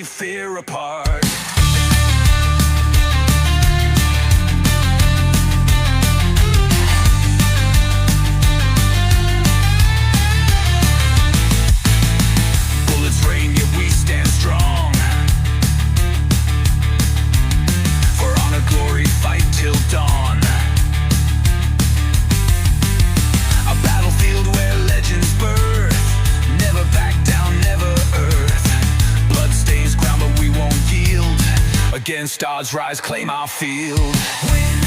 leave fear apart. Bullets rain, yet we stand strong. For honor, glory, fight till dawn. A battlefield where legends birth. Never back down, never earth. Blood stains ground, but we won't yield. Against odds, rise, claim our field. Win.